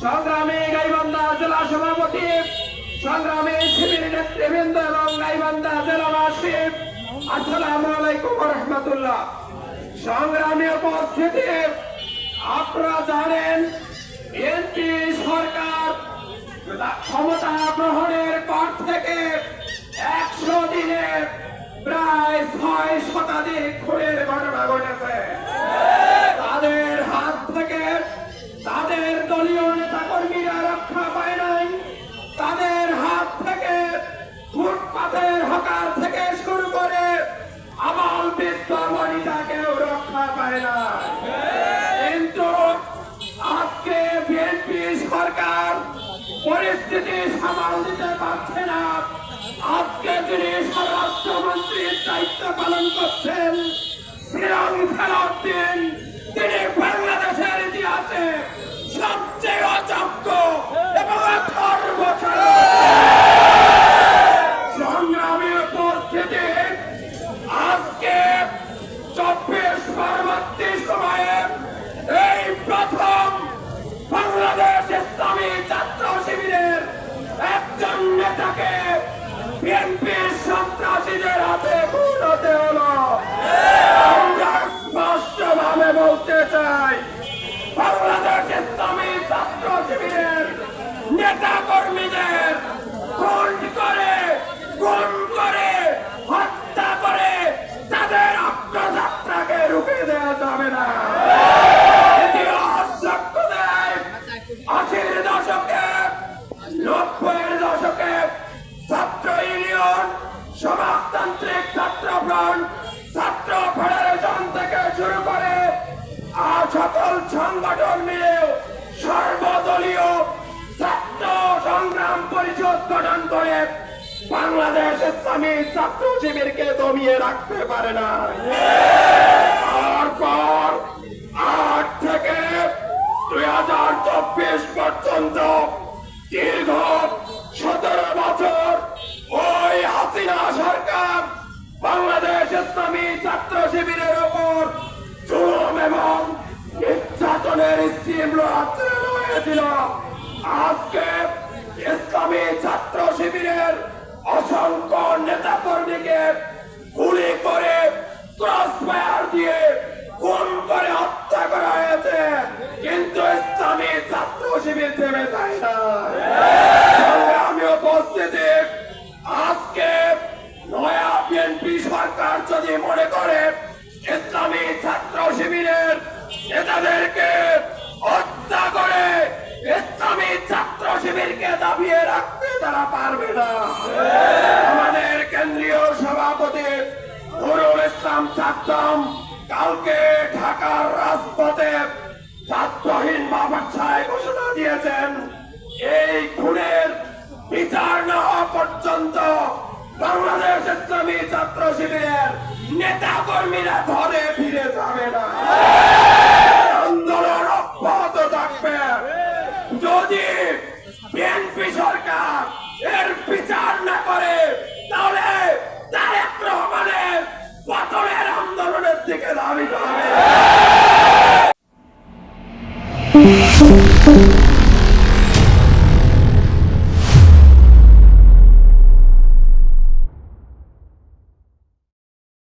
সংগ্রামী গাইবান্ধা জেলা সভাপতি, সংগ্রামী শিবির নেতৃবৃন্দ এবং গাইবান্ধা জেলাবাসী, আসসালামু আলাইকুম ওয়া রাহমাতুল্লাহ। সংগ্রামী উপস্থিতি, আপনারা জানেন বিএনপি সরকার ক্ষমতা গ্রহণের পর থেকে 100 দিনে প্রায় 6 শতাধিক খুনের ঘটনা ঘটেছে। তাদের হাত থেকে তাদের দলীয় নেতা কর্মীরা রক্ষা পায় নাই, তাদের হাত থেকে ফুটপাতের হকার থেকে শুরু করে আবাল বৃদ্ধ বনিতাকেও রক্ষা পায় না। কিন্তু আজকে বিএনপি সরকার পরিস্থিতি সামাল দিতে পারছে না। আজকে যিনি স্বরাষ্ট্রমন্ত্রীর দায়িত্ব পালন করছেন শ্রীরাম খেলাউদ্দিন, তিনি বাংলাদেশের ইতিহাসে সবচেয়ে অযোগ্য এবং সংগ্রামী উপস্থিতি। আজকে 24 পরবর্তী সময়ে এই প্রথম বাংলাদেশ ইসলামী ছাত্র শিবিরের একজন নেতাকে বিএনপির সন্ত্রাসীদের হাতে খুন হতে হলো। আমরা স্পষ্টভাবে বলতে চাই, বাংলাদেশ ইসলামী ছাত্র শিবিরের নেতা কর্মীদের খুন করে, গুম করে, হত্যা করে তাদের অগ্রযাত্রাকে রুখে দেওয়া যাবে না। ইতিহাস সাক্ষ্য দেয় 80-এর দশকে, 90-এর দশকে ছাত্র ইউনিয়ন, সমাজতান্ত্রিক ছাত্র ফ্রন্ট, ছাত্র ফেডারেশন থেকে শুরু করে সকল সংগঠন মিলেও সর্বদলীয় ছাত্র সংগ্রাম পরিষদ গঠন করে বাংলাদেশ ইসলামী ছাত্র শিবিরকে দমিয়ে রাখতে পারে না। তারপর 8 থেকে 2024 পর্যন্ত দীর্ঘ 17 বছর ওই হাসিনা সরকার বাংলাদেশ ইসলামী ছাত্র শিবিরের ওপর জুলুম এবং নির্যাতনের তীব্র আচরণ হয়েছিল। আজকে ইসলামী ছাত্র শিবিরের অসংখ্য নেতা কর্মীকে গুলি করে, ক্রস ফায়ার দিয়ে খুন করে হত্যা করা হয়েছে, কিন্তু ইসলামী ছাত্র শিবির থেমে যায় না। আমি উপস্থিতি, আজকে নয়া বিএনপি সরকার যদি মনে করে ইসলামী ছাত্র শিবিরের নেতাদেরকে হত্যা করে ইসলামী ছাত্র শিবিরকে দাবিয়ে রাখতে তারা পারবে না। আমাদের কেন্দ্রীয় সভাপতি নুরুল ইসলাম সাদ্দাম কালকে ঢাকার রাজপথে ছাত্রহীন মাদ্রাসায় ঘোষণা দিয়েছেন, এই খুনের বিচার না হওয়া পর্যন্ত বাংলাদেশ ইসলামী ছাত্র শিবিরের নেতা কর্মীরা ঘরে ফিরে যাবে না। আন্দোলন অব্যাহত থাকবে। যদি বিএনপি সরকার এর বিচার না করে, তাহলে তারেক রহমানের পতনের আন্দোলনের দিকে ধাবিত হবে।